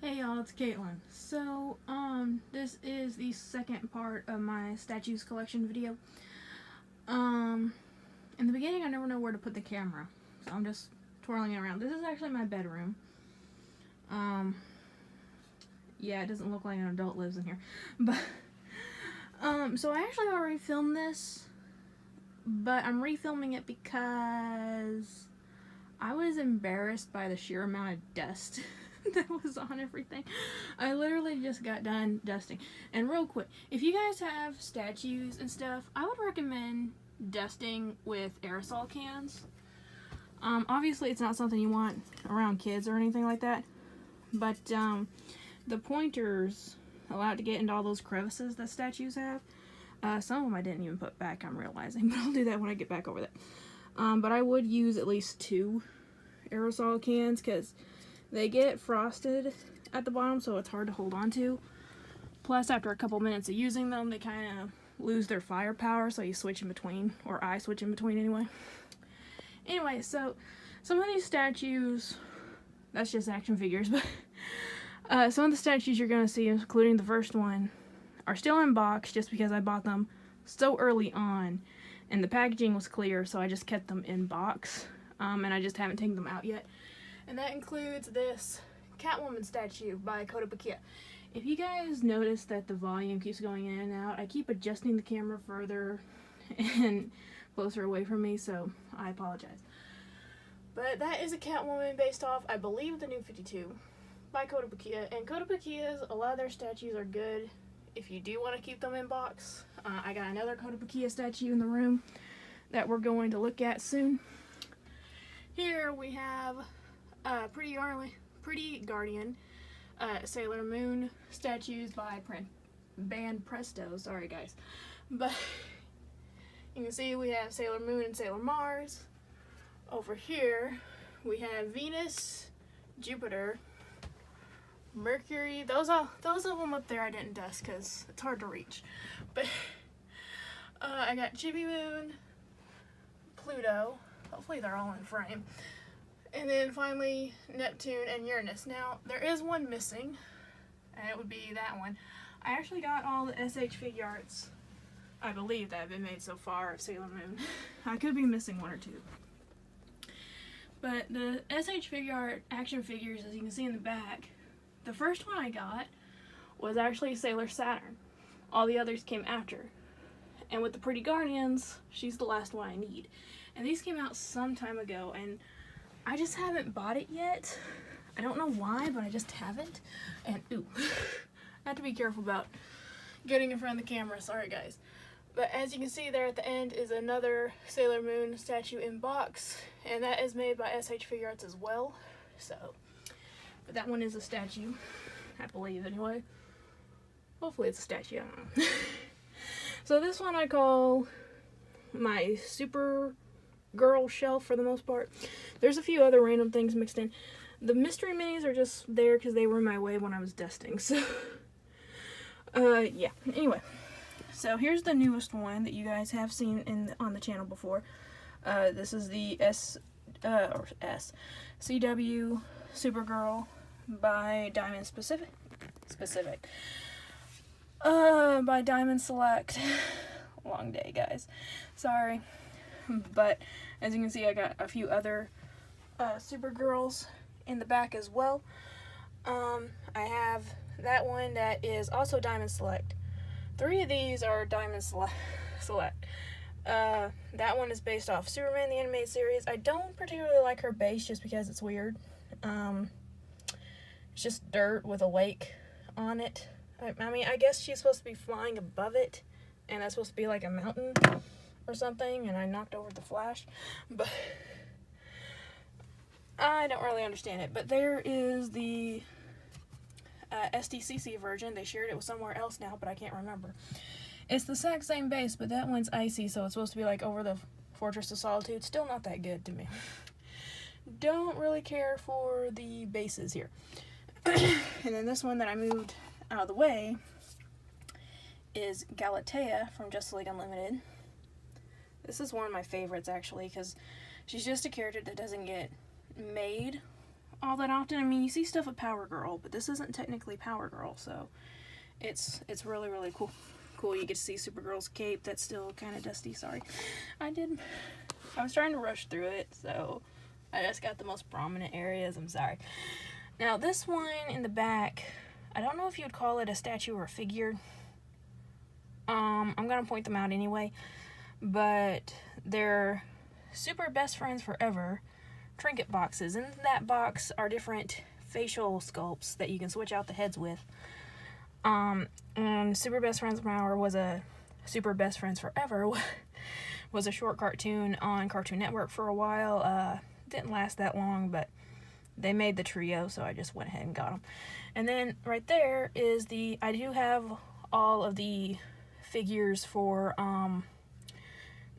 Hey y'all, it's Caitlin. So, this is the second part of my statues collection video. In the beginning I never know where to put the camera, so I'm just twirling it around. This is actually my bedroom. Yeah, it doesn't look like an adult lives in here. But, so I actually already filmed this, but I'm refilming it because I was embarrassed by the sheer amount of dust that was on everything. I literally just got done dusting. And real quick, if you guys have statues and stuff, I would recommend dusting with aerosol cans. Obviously it's not something you want around kids or anything like that, but the pointers allow it to get into all those crevices that statues have. Some of them I didn't even put back, I'm realizing, but I'll do that when I get back over there. But I would use at least 2 aerosol cans because they get frosted at the bottom, so it's hard to hold on to. Plus, after a couple minutes of using them, they kind of lose their firepower, so you switch in between, or I switch in between anyway. Anyway, so some of these statues, that's just action figures, but some of the statues you're going to see, including the first one, are still in box just because I bought them so early on, and the packaging was clear, so I just kept them in box, and I just haven't taken them out yet. And that includes this Catwoman statue by Kotobukiya. If you guys notice that the volume keeps going in and out, I keep adjusting the camera further and closer away from me, so I apologize. But that is a Catwoman based off, I believe, the New 52 by Kotobukiya. And Kotobukiya's, a lot of their statues are good if you do want to keep them in box. I got another Kotobukiya statue in the room that we're going to look at soon. Here we have Pretty Guardian, Sailor Moon statues by band Presto. Sorry guys, but you can see we have Sailor Moon and Sailor Mars. Over here we have Venus, Jupiter, Mercury. Those of them up there I didn't dust because it's hard to reach. But I got Chibi Moon, Pluto. Hopefully they're all in frame. And then finally, Neptune and Uranus. Now, there is one missing, and it would be that one. I actually got all the SH Figuarts, I believe, that have been made so far of Sailor Moon. I could be missing 1 or 2. But the SH Figuart action figures, as you can see in the back, the first one I got was actually Sailor Saturn. All the others came after. And with the Pretty Guardians, she's the last one I need. And these came out some time ago, and I just haven't bought it yet. I don't know why, but I just haven't. And, ooh, I have to be careful about getting in front of the camera. Sorry, guys. But as you can see there at the end is another Sailor Moon statue in box. And that is made by SH Figuarts as well. So, but that one is a statue, I believe, anyway. Hopefully it's a statue, I don't know. So this one I call my Super Girl shelf for the most part. There's a few other random things mixed in. The mystery minis are just there because they were in my way when I was dusting. So, yeah. Anyway, so here's the newest one that you guys have seen on the channel before. This is the CW Supergirl by Diamond by Diamond Select. Long day, guys. Sorry. But as you can see, I got a few other Supergirls in the back as well. I have that one that is also Diamond Select. 3 of these are Diamond Select. That one is based off Superman, the animated series. I don't particularly like her base just because it's weird. It's just dirt with a lake on it. I mean, I guess she's supposed to be flying above it, and that's supposed to be like a mountain or something, and I knocked over the Flash, but I don't really understand it. But there is the SDCC version. They shared it with somewhere else now, but I can't remember. It's the exact same base, but that one's icy, so it's supposed to be like over the Fortress of Solitude. Still not that good to me. Don't really care for the bases here. And then this one that I moved out of the way is Galatea from Justice League Unlimited. This is one of my favorites, actually, because she's just a character that doesn't get made all that often. I mean, you see stuff with Power Girl, but this isn't technically Power Girl, so it's really, really cool. Cool, you get to see Supergirl's cape. That's still kind of dusty, sorry. I was trying to rush through it, so I just got the most prominent areas, I'm sorry. Now, this one in the back, I don't know if you'd call it a statue or a figure. I'm gonna point them out anyway, but they're Super Best Friends Forever trinket boxes. In that box are different facial sculpts that you can switch out the heads with. And Super Best Friends Forever was a Super Best Friends Forever was a short cartoon on Cartoon Network for a while. Didn't last that long, but they made the trio, so I just went ahead and got them. And then right there is I do have all of the figures for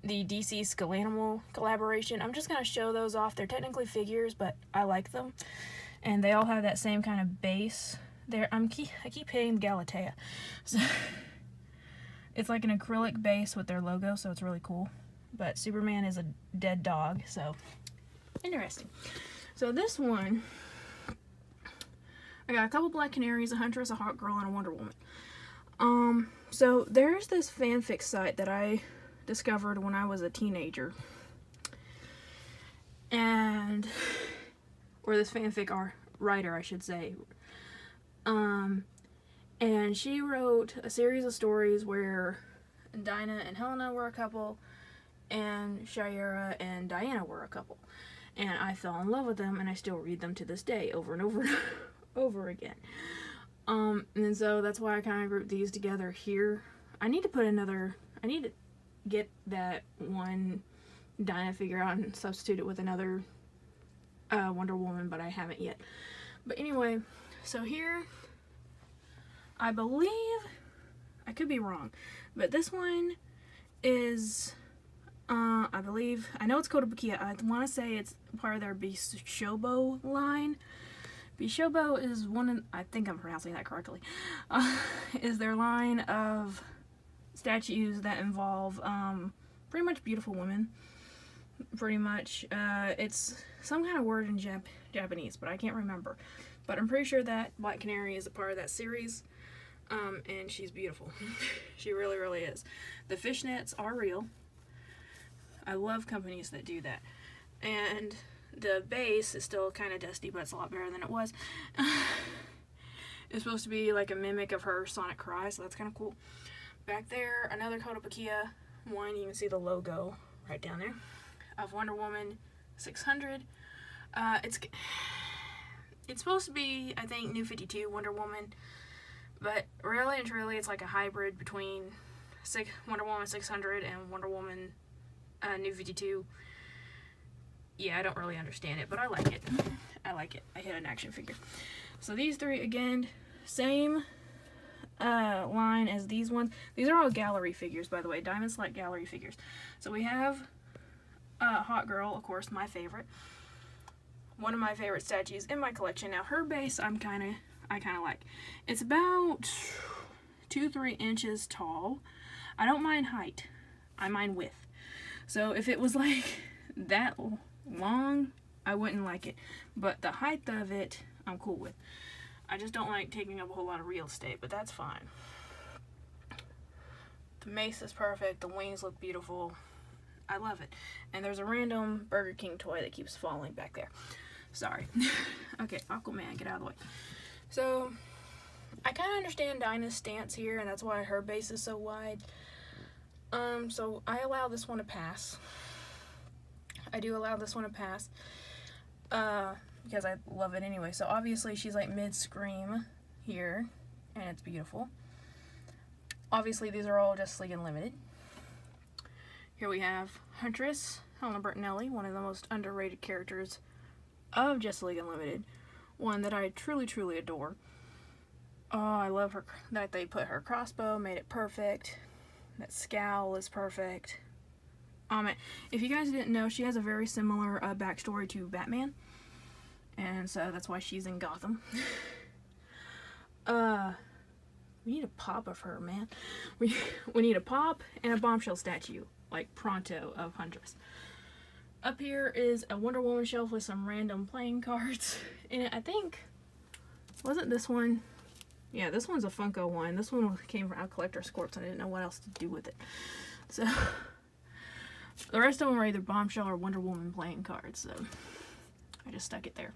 the DC Skullanimal collaboration. I'm just going to show those off. They're technically figures, but I like them. And they all have that same kind of base. I keep hitting Galatea. So it's like an acrylic base with their logo, so it's really cool. But Superman is a dead dog, so interesting. So this one, I got a couple Black Canaries, a Huntress, a Hawk Girl, and a Wonder Woman. So there's this fanfic site that I discovered when I was a teenager. Or this fanfic writer, I should say. And she wrote a series of stories where Dinah and Helena were a couple, and Shiera and Diana were a couple. And I fell in love with them, and I still read them to this day, over and over and over again. And so that's why I kind of grouped these together here. I need to get that one Dinah figure out and substitute it with another Wonder Woman, but I haven't yet. But anyway, so here, I believe, I could be wrong, but this one is, I know it's Kotobukiya. I want to say it's part of their Bishobo line. Bishobo is I think I'm pronouncing that correctly, is their line of statues that involve pretty much beautiful women. Pretty much. It's some kind of word in Japanese, but I can't remember. But I'm pretty sure that Black Canary is a part of that series, and she's beautiful. She really, really is. The fishnets are real. I love companies that do that. And the base is still kind of dusty, but it's a lot better than it was. It's supposed to be like a mimic of her sonic cry, so that's kind of cool. Back there, another Kotobukiya one. You can see the logo right down there of Wonder Woman 600. It's supposed to be, I think, New 52 Wonder Woman, but really and truly it's like a hybrid between Wonder Woman 600 and Wonder Woman New 52. Yeah, I don't really understand it, but I like it. I hit an action figure. So these three, again, same line as these ones. These are all gallery figures, by the way. Diamond Select gallery figures. So we have Hot Girl, of course, my favorite. One of my favorite statues in my collection. Now, her base I kind of like. It's about 2-3 inches tall. I don't mind height. I mind width. So if it was like that long, I wouldn't like it. But the height of it, I'm cool with. I just don't like taking up a whole lot of real estate, but that's fine. The mace is perfect. The wings look beautiful. I love it. And there's a random Burger King toy that keeps falling back there. Sorry. Okay, Aquaman, get out of the way. So, I kind of understand Dinah's stance here, and that's why her base is so wide. So I allow this one to pass. I do allow this one to pass. Because I love it anyway. So obviously she's like mid-scream here, and it's beautiful. Obviously these are all Justice League Unlimited. Here we have Huntress, Helena Bertinelli, one of the most underrated characters of Justice League Unlimited. One that I truly, truly adore. Oh, I love her, that they put her crossbow, made it perfect. That scowl is perfect. If you guys didn't know, she has a very similar backstory to Batman. And so that's why she's in Gotham. We need a pop of her, man. We need a pop and a bombshell statue, like pronto, of Huntress. Up here is a Wonder Woman shelf with some random playing cards in it. I think, wasn't this one? Yeah, this one's a Funko one. This one came from Collector's Corps. I didn't know what else to do with it. So, the rest of them are either Bombshell or Wonder Woman playing cards. So, I just stuck it there.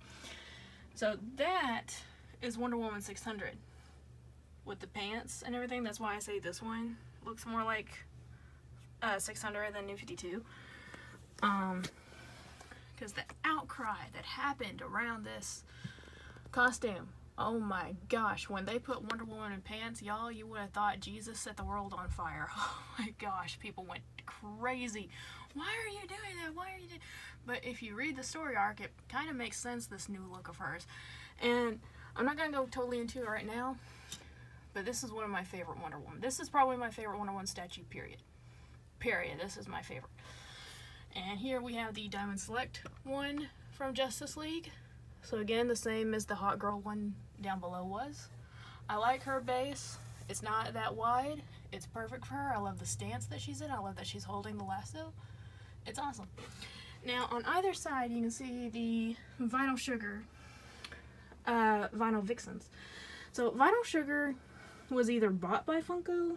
So, that is Wonder Woman 600. With the pants and everything. That's why I say this one looks more like 600 than New 52. Because the outcry that happened around this costume, oh my gosh, when they put Wonder Woman in pants, y'all, you would have thought Jesus set the world on fire. Oh my gosh, people went crazy. Why are you doing that? Why are you doing? But if you read the story arc, it kind of makes sense, this new look of hers. And I'm not going to go totally into it right now, but this is one of my favorite Wonder Woman. This is probably my favorite Wonder Woman statue, period. Period. This is my favorite. And here we have the Diamond Select one from Justice League. So again, the same as the Hot Girl one down below was. I like her base. It's not that wide. It's perfect for her. I love the stance that she's in. I love that she's holding the lasso. It's awesome. Now, on either side, you can see the Vinyl Sugar Vinyl Vixens. So Vinyl Sugar was either bought by Funko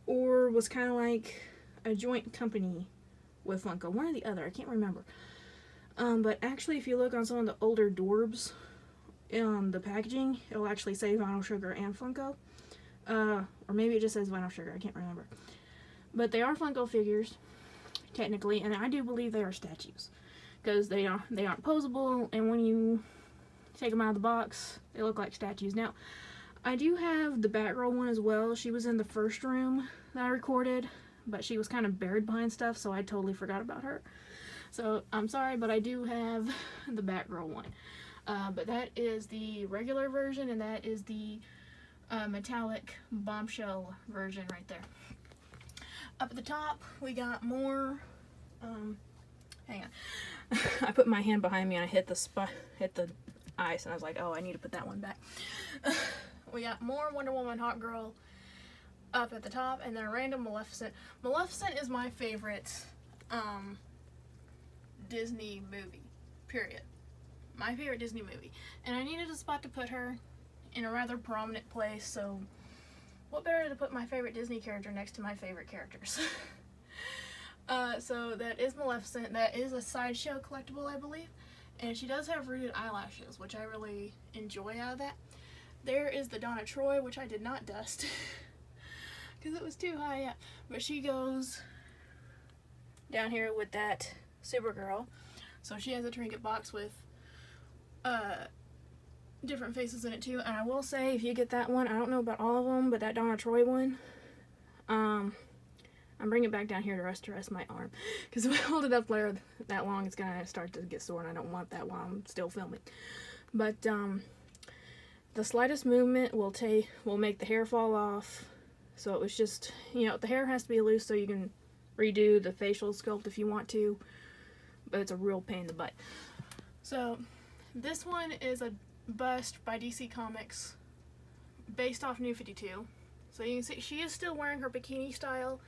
or was kind of like a joint company with Funko. One or the other. I can't remember. But actually, if you look on some of the older Dorbs on the packaging, it'll actually say Vinyl Sugar and Funko. Or maybe it just says Vinyl Sugar. I can't remember. But they are Funko figures, technically, and I do believe they are statues. Because they aren't posable, and when you take them out of the box, they look like statues. Now, I do have the Batgirl one as well. She was in the first room that I recorded, but she was kind of buried behind stuff, so I totally forgot about her. So, I'm sorry, but I do have the Batgirl one. But that is the regular version, and that is the metallic Bombshell version right there. Up at the top, we got more, hang on. I put my hand behind me and I hit the ice, and I was like, oh, I need to put that one back. We got more Wonder Woman Hot Girl up at the top, and then a random Maleficent. Maleficent is my favorite Disney movie, period. My favorite Disney movie. And I needed a spot to put her in a rather prominent place, so what better to put my favorite Disney character next to my favorite characters? So that is Maleficent. That is a Sideshow collectible, I believe. And she does have rooted eyelashes, which I really enjoy out of that. There is the Donna Troy, which I did not dust because it was too high up. But she goes down here with that Supergirl. So she has a trinket box with different faces in it too. And I will say, if you get that one, I don't know about all of them, but that Donna Troy one, I'm bringing it back down here to rest my arm, because if I hold it up there that long, it's gonna start to get sore, and I don't want that while I'm still filming. But the slightest movement will make the hair fall off. So it was just, the hair has to be loose so you can redo the facial sculpt if you want to, but it's a real pain in the butt. So this one is a bust by DC Comics based off New 52. So you can see she is still wearing her bikini style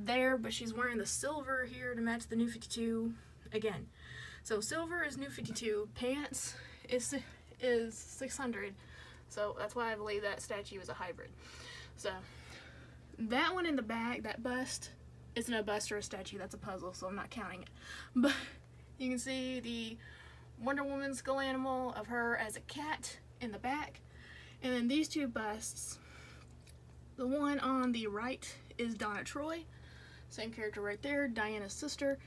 there, but she's wearing the silver here to match the New 52 again. So silver is New 52, pants is 600, so that's why I believe that statue is a hybrid. So that one in the back, that bust, isn't a bust or a statue, that's a puzzle, so I'm not counting it. But you can see the Wonder Woman skull animal of her as a cat in the back, and then these two busts, the one on the right is Donna Troy, same character right there, Diana's sister,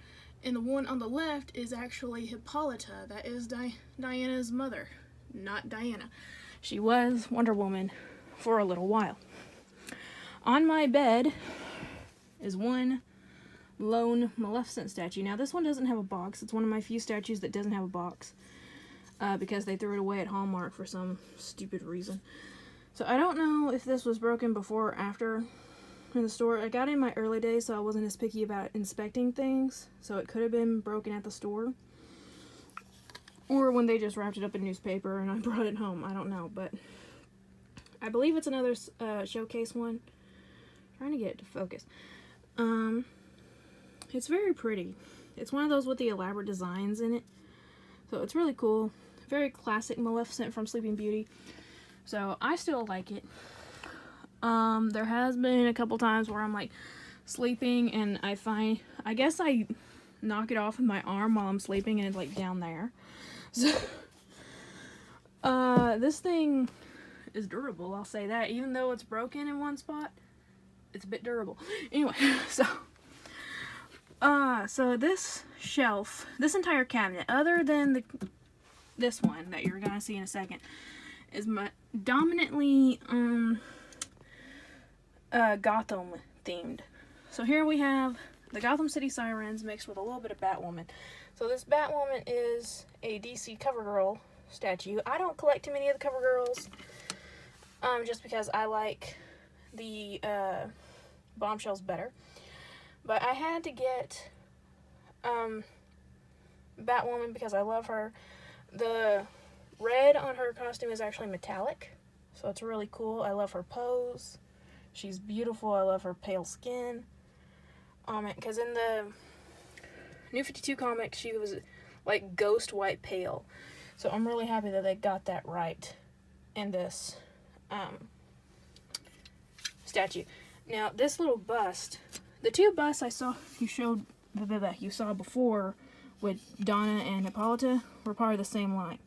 and the one on the left is actually Hippolyta. That is Diana's mother, not Diana. She was Wonder Woman for a little while. On my bed is one lone Maleficent statue. Now this one doesn't have a box. It's one of my few statues that doesn't have a box, because they threw it away at Hallmark for some stupid reason. So I don't know if this was broken before or after in the store. I got it in my early days, so I wasn't as picky about inspecting things, so it could have been broken at the store, or when they just wrapped it up in newspaper and I brought it home. I don't know, but I believe it's another showcase one. Trying to get it to focus. It's very pretty. It's one of those with the elaborate designs in it. So it's really cool. Very classic Maleficent from Sleeping Beauty. So I still like it. There has been a couple times where I'm like sleeping and I guess I knock it off with my arm while I'm sleeping and it's like down there. So, this thing is durable, I'll say that. Even though it's broken in one spot, it's a bit durable. Anyway, so this shelf, this entire cabinet, other than this one that you're gonna see in a second, is dominantly Gotham themed. So here we have the Gotham City Sirens mixed with a little bit of Batwoman. So this Batwoman is a DC CoverGirl statue. I don't collect too many of the CoverGirls, just because I like the Bombshells better. But I had to get Batwoman because I love her. The red on her costume is actually metallic, so it's really cool. I love her pose. She's beautiful. I love her pale skin. Because in the New 52 comic, she was like ghost white pale. So I'm really happy that they got that right in this statue. Now, this little bust, the two busts you saw before with Donna and Hippolyta were part of the same line.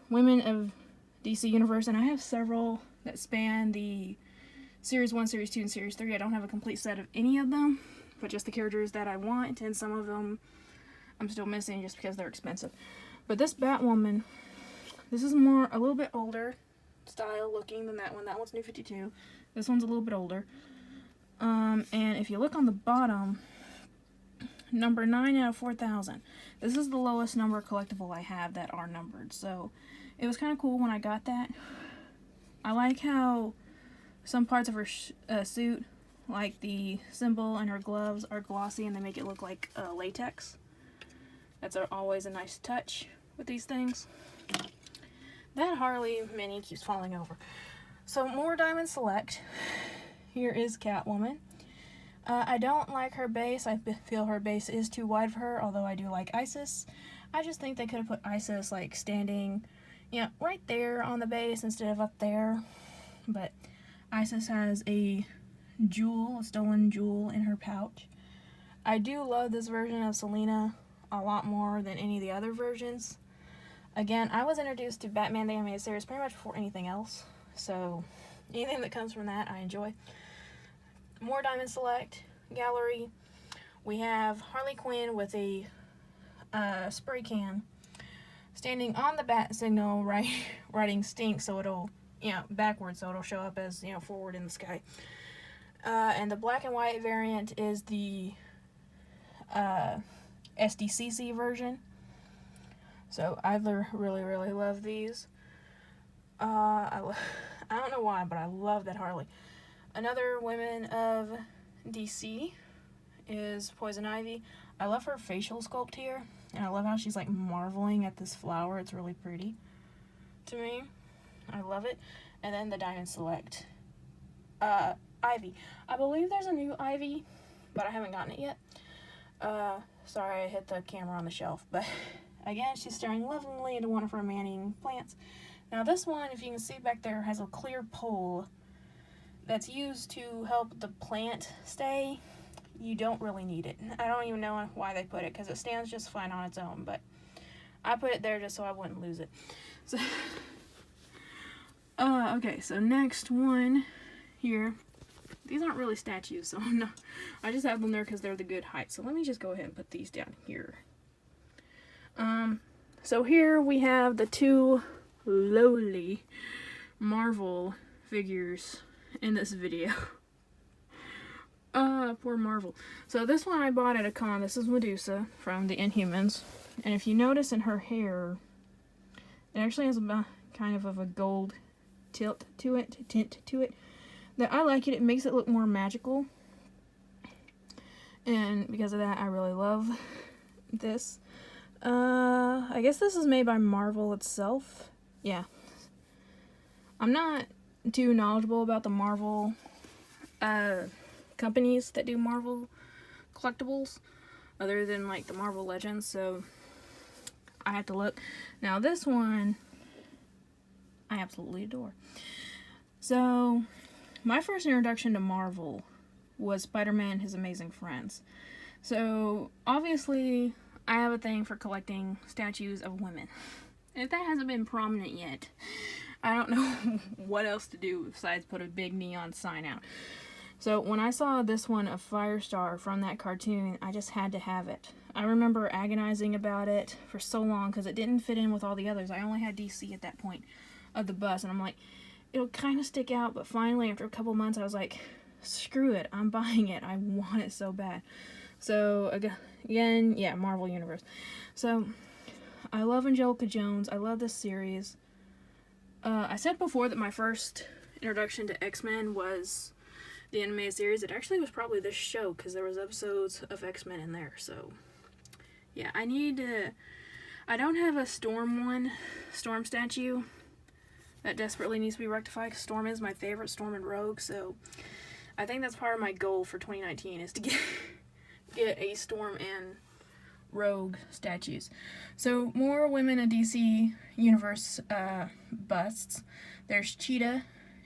Women of DC Universe, and I have several that span the Series 1, Series 2, and Series 3. I don't have a complete set of any of them, but just the characters that I want, and some of them I'm still missing just because they're expensive. But this Batwoman, this is a little bit older style looking than that one. That one's New 52. This one's a little bit older. And if you look on the bottom, number 9 out of 4,000. This is the lowest number collectible I have that are numbered. So it was kind of cool when I got that. I like how some parts of her suit, like the symbol and her gloves, are glossy and they make it look like latex. That's always a nice touch with these things. That Harley mini keeps falling over. So more Diamond Select. Here is Catwoman. I don't like her base. I feel her base is too wide for her, although I do like Isis. I just think they could have put Isis like standing, right there on the base instead of up there. But Isis has a stolen jewel in her pouch. I do love this version of Selina a lot more than any of the other versions. Again, I was introduced to Batman the Animated Series pretty much before anything else, so anything that comes from that I enjoy. More Diamond Select gallery. We have Harley Quinn with a spray can standing on the bat signal, writing stink, so it'll, backwards, so it'll show up as, forward in the sky. And the black and white variant is the SDCC version. So I really, really love these. I don't know why, but I love that Harley. Another Women of DC is Poison Ivy. I love her facial sculpt here, and I love how she's like marveling at this flower. It's really pretty to me. I love it. And then the Diamond Select Ivy. I believe there's a new Ivy, but I haven't gotten it yet. Sorry, I hit the camera on the shelf, but again, she's staring lovingly into one of her Manning plants. Now this one, if you can see back there, has a clear pole that's used to help the plant stay. You don't really need it. I don't even know why they put it, because it stands just fine on its own, but I put it there just so I wouldn't lose it. So, okay, so next one here. These aren't really statues, so no, I just have them there because they're the good height. So let me just go ahead and put these down here. So here we have the two lowly Marvel figures in this video. Poor Marvel. So this one I bought at a con. This is Medusa from the Inhumans. And if you notice in her hair, it actually has a kind of a gold tint to it. That I like it. It makes it look more magical. And because of that, I really love this. I guess this is made by Marvel itself. Yeah. I'm not too knowledgeable about the Marvel companies that do Marvel collectibles other than like the Marvel Legends, so I had to look. Now this one I absolutely adore. So my first introduction to Marvel was Spider-Man and His Amazing Friends. So obviously I have a thing for collecting statues of women. If that hasn't been prominent yet, I don't know what else to do besides put a big neon sign out. So when I saw this one of Firestar from that cartoon, I just had to have it. I remember agonizing about it for so long because it didn't fit in with all the others. I only had DC at that point of the bus, and I'm like, it'll kind of stick out, but finally after a couple months I was like, screw it, I'm buying it. I want it so bad. So again, yeah, Marvel Universe. So I love Angelica Jones. I love this series. I said before that my first introduction to X-Men was the animated series. It actually was probably this show because there was episodes of X-Men in there. So yeah, I don't have a Storm statue that desperately needs to be rectified. Storm is my favorite, Storm and Rogue. So I think that's part of my goal for 2019 is to get a Storm and Rogue statues. So more women in DC Universe busts. There's Cheetah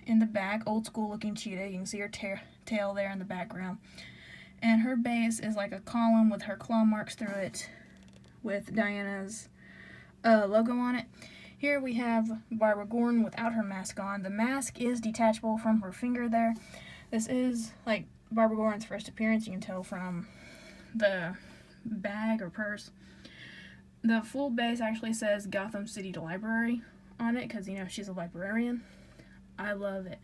in the back, old school looking Cheetah. You can see her tail there in the background. And her base is like a column with her claw marks through it with Diana's logo on it. Here we have Barbara Gordon without her mask on. The mask is detachable from her finger there. This is like Barbara Gordon's first appearance. You can tell from the bag or purse. The full base actually says Gotham City Library on it because, you know, she's a librarian. I love it.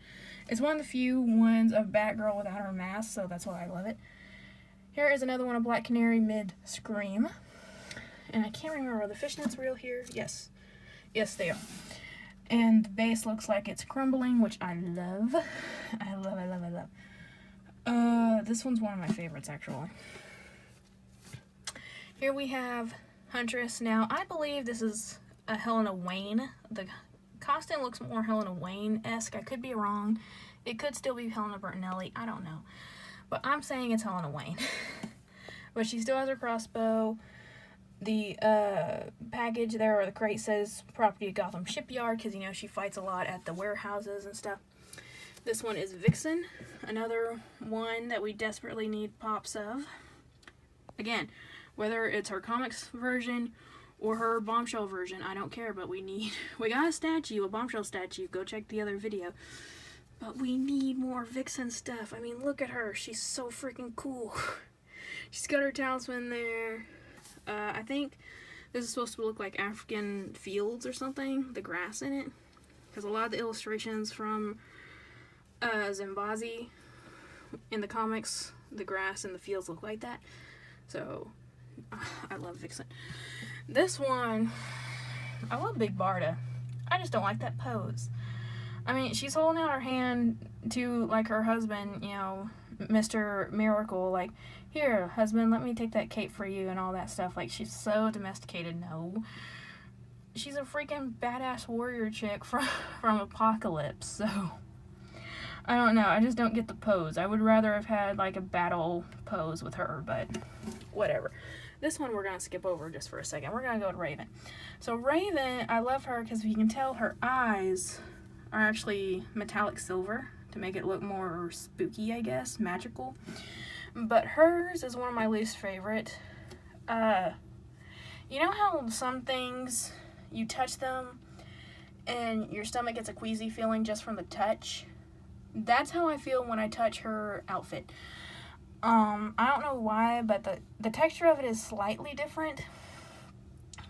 It's one of the few ones of Batgirl without her mask, so that's why I love it. Here is another one of Black Canary mid-scream. And I can't remember, are the fishnets real here? Yes. Yes, they are. And the base looks like it's crumbling, which I love. I love. This one's one of my favorites, actually. Here we have Huntress. Now, I believe this is a Helena Wayne. The costume looks more Helena Wayne-esque. I could be wrong. It could still be Helena Bertinelli. I don't know. But I'm saying it's Helena Wayne. But she still has her crossbow. The package there, or the crate, says property of Gotham Shipyard, because, you know, she fights a lot at the warehouses and stuff. This one is Vixen, another one that we desperately need pops of. Again, whether it's her comics version or her Bombshell version, I don't care, but we got a statue, a Bombshell statue. Go check the other video. But we need more Vixen stuff. I mean, look at her. She's so freaking cool. She's got her talisman there. I think this is supposed to look like African fields or something, the grass in it. Because a lot of the illustrations from Zimbazi in the comics, the grass and the fields look like that. So, I love Vixen. This one, I love Big Barda. I just don't like that pose. I mean, she's holding out her hand to, like, her husband, you know, Mr. Miracle, like, here, husband, let me take that cape for you and all that stuff. Like, she's so domesticated. No. She's a freaking badass warrior chick from Apocalypse, so I don't know. I just don't get the pose. I would rather have had, like, a battle pose with her, but whatever. This one we're going to skip over just for a second. We're going to go to Raven. So Raven, I love her because you can tell her eyes are actually metallic silver to make it look more spooky, I guess, magical. But hers is one of my least favorite. You know how some things, you touch them and your stomach gets a queasy feeling just from the touch? That's how I feel when I touch her outfit. I don't know why, but the texture of it is slightly different,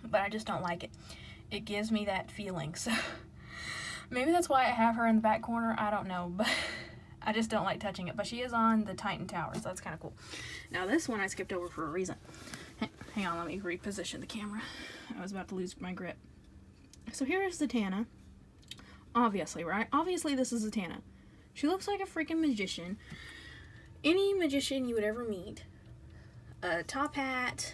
but I just don't like it. It gives me that feeling, so maybe that's why I have her in the back corner. I don't know, but I just don't like touching it. But she is on the Titan Tower, so that's kind of cool. Now this one I skipped over for a reason. Hang on, let me reposition the camera. I was about to lose my grip. So here is Zatanna. Obviously, right? Obviously this is Zatanna. She looks like a freaking magician. Any magician you would ever meet. A top hat,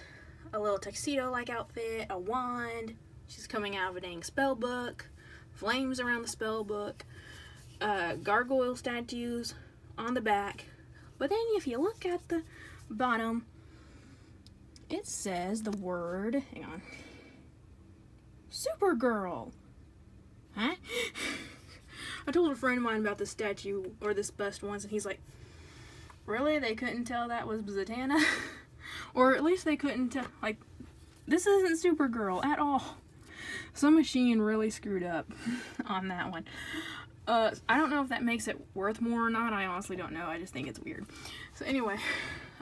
a little tuxedo-like outfit, a wand. She's coming out of a dang spell book. Flames around the spell book. Gargoyle statues on the back. But then if you look at the bottom, it says the word, hang on, Supergirl. Huh? I told a friend of mine about this statue, or this bust once, and he's like, really? They couldn't tell that was Zatanna? Or at least they couldn't tell, like, this isn't Supergirl at all. Some machine really screwed up on that one. I don't know if that makes it worth more or not. I honestly don't know. I just think it's weird. So anyway,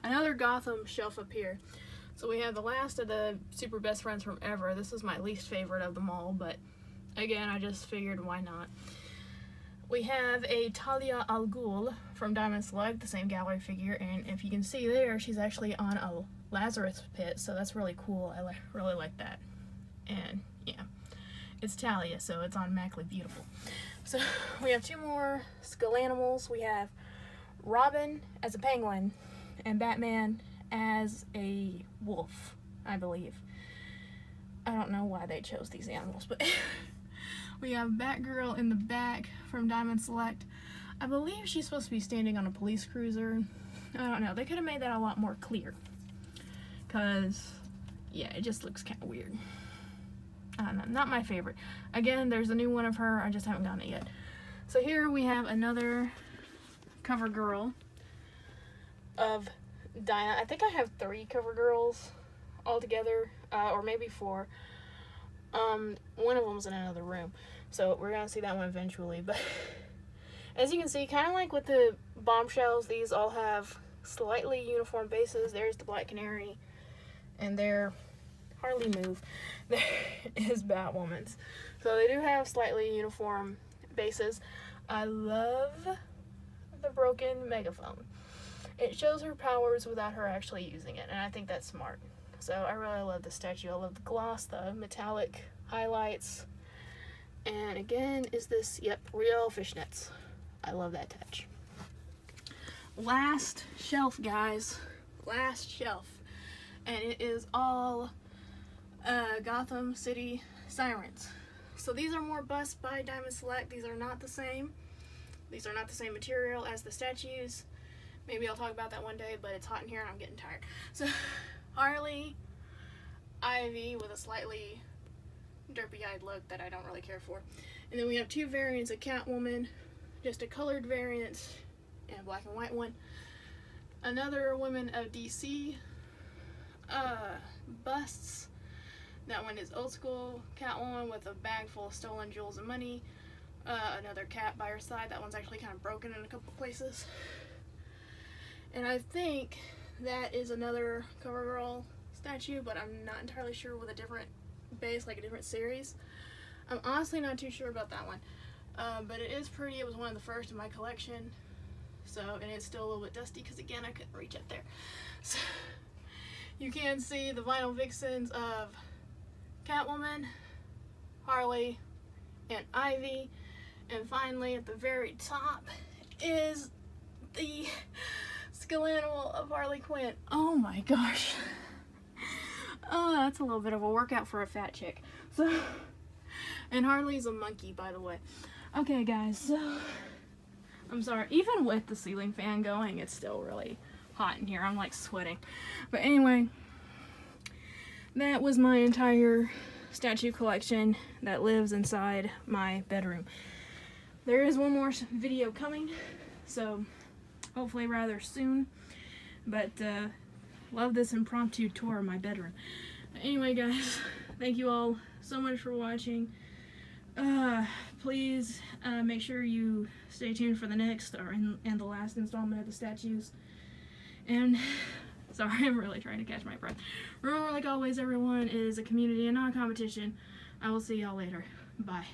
another Gotham shelf up here. So we have the last of the super best friends from ever. This is my least favorite of them all, but again, I just figured why not. We have a Talia al Ghul from Diamond Select, the same gallery figure, and if you can see there, she's actually on a Lazarus pit, so that's really cool. I really like that. And yeah, it's Talia, so it's automatically beautiful. So we have two more skull animals. We have Robin as a penguin and Batman as a wolf, I believe. I don't know why they chose these animals, but we have Batgirl in the back from Diamond Select. I believe she's supposed to be standing on a police cruiser. I don't know. They could have made that a lot more clear. Because, yeah, it just looks kind of weird. I don't know. Not my favorite. Again, there's a new one of her. I just haven't gotten it yet. So here we have another cover girl of Dinah. I think I have 3 cover girls altogether, or maybe 4. One of them's in another room, so we're gonna see that one eventually. But as you can see, kind of like with the Bombshells, these all have slightly uniform bases. There's the Black Canary, and there, hardly move, there is Batwoman's. So they do have slightly uniform bases. I love the broken megaphone. It shows her powers without her actually using it, and I think that's smart. So I really love the statue. I love the gloss, the metallic highlights. And again, is this, yep, real fishnets. I love that touch. Last shelf, guys. Last shelf. And it is all Gotham City Sirens. So these are more busts by Diamond Select. These are not the same. These are not the same material as the statues. Maybe I'll talk about that one day, but it's hot in here and I'm getting tired. So Harley, Ivy with a slightly derpy-eyed look that I don't really care for. And then we have 2 variants of Catwoman, just a colored variant and a black and white one. Another Women of DC busts. That one is old school Catwoman with a bag full of stolen jewels and money. Another cat by her side. That one's actually kind of broken in a couple places. And I think that is another CoverGirl statue, but I'm not entirely sure, with a different base, like a different series. I'm honestly not too sure about that one. But it is pretty. It was one of the first in my collection. So, and it's still a little bit dusty because, again, I couldn't reach up there. So, you can see the vinyl vixens of Catwoman, Harley, and Ivy. And finally, at the very top is the skull animal of Harley Quinn. Oh my gosh. Oh, that's a little bit of a workout for a fat chick. So, and Harley's a monkey, by the way. Okay, guys, so I'm sorry. Even with the ceiling fan going, it's still really hot in here. I'm like sweating. But anyway, that was my entire statue collection that lives inside my bedroom. There is one more video coming, so hopefully rather soon. But love this impromptu tour of my bedroom. Anyway, guys, thank you all so much for watching. Please make sure you stay tuned for the next and the last installment of the statues. And sorry, I'm really trying to catch my breath. Remember, like always, everyone, it is a community and not a competition. I will see y'all later. Bye.